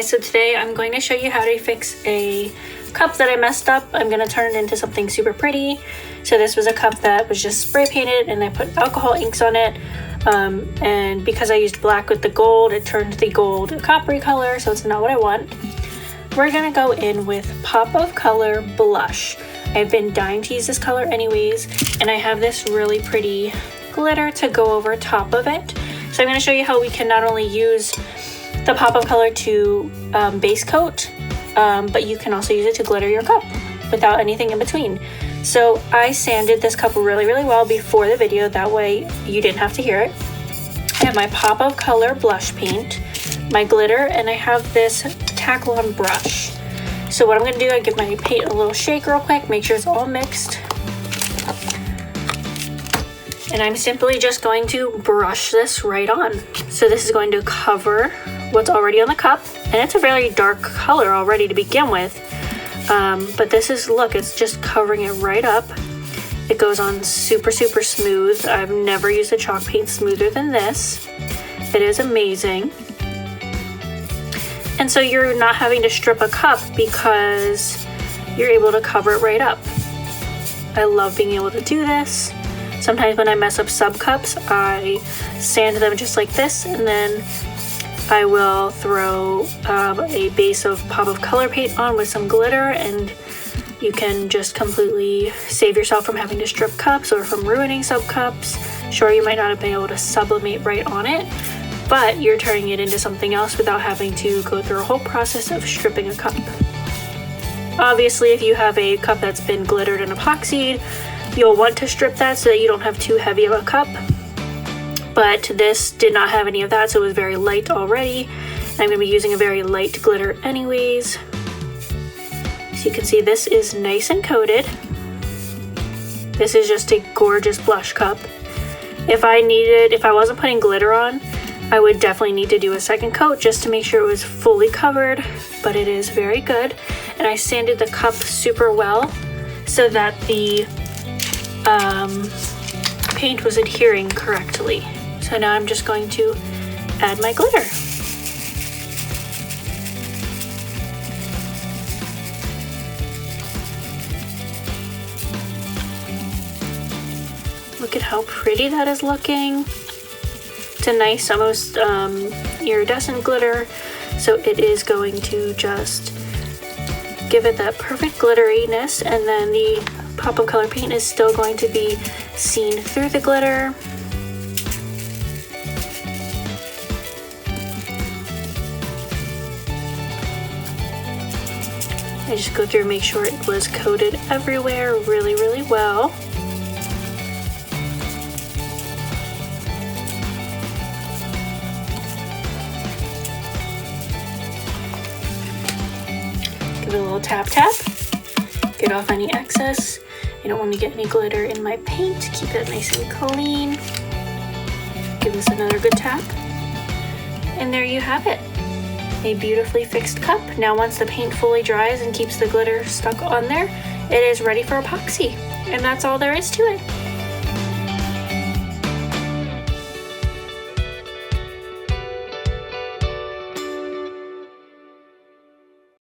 guys, so today I'm going to show you how to fix a cup that I messed up. I'm going to turn it into something super pretty. So this was a cup that was just spray painted and I put alcohol inks on it. And because I used black with the gold, it turned the gold a coppery color, so it's not what I want. We're going to go in with Pop of Color Blush. I've been dying to use this color anyways, and I have this really pretty glitter to go over top of it. So I'm going to show you how we can not only use the pop of color to base coat, but you can also use it to glitter your cup without anything in between. So I sanded this cup really well before the video, that way you didn't have to hear it. I have my pop of color blush paint, my glitter, and I have this tack-on brush. So what I'm going to do, I give my paint a little shake real quick, make sure it's all mixed. And I'm simply just going to brush this right on. So this is going to cover what's already on the cup, and it's a very dark color already to begin with. But this is, look, it's just covering it right up. It goes on super smooth. I've never used a chalk paint smoother than this. It is amazing. And so you're not having to strip a cup because you're able to cover it right up. I love being able to do this. Sometimes when I mess up sub cups, I sand them just like this, and then I will throw a base of pop of color paint on with some glitter, and you can just completely save yourself from having to strip cups or from ruining sub cups. Sure, you might not have been able to sublimate right on it, but you're turning it into something else without having to go through a whole process of stripping a cup. Obviously, if you have a cup that's been glittered and epoxied, you'll want to strip that so that you don't have too heavy of a cup. But this did not have any of that, so it was very light already. I'm going to be using a very light glitter anyways. So you can see this is nice and coated. This is just a gorgeous blush cup. If I wasn't putting glitter on, I would definitely need to do a second coat just to make sure it was fully covered, but it is very good. And I sanded the cup super well so that the paint was adhering correctly. So now I'm just going to add my glitter. Look at how pretty that is looking. It's a nice, almost iridescent glitter. So it is going to just give it that perfect glitteriness, and then the pop of color paint is still going to be seen through the glitter. I just go through and make sure it was coated everywhere really well. Give it a little tap, get off any excess. I don't want to get any glitter in my paint. Keep it nice and clean. Give this another good tap. And there you have it. A beautifully fixed cup. Now once the paint fully dries and keeps the glitter stuck on there, it is ready for epoxy. And that's all there is to it.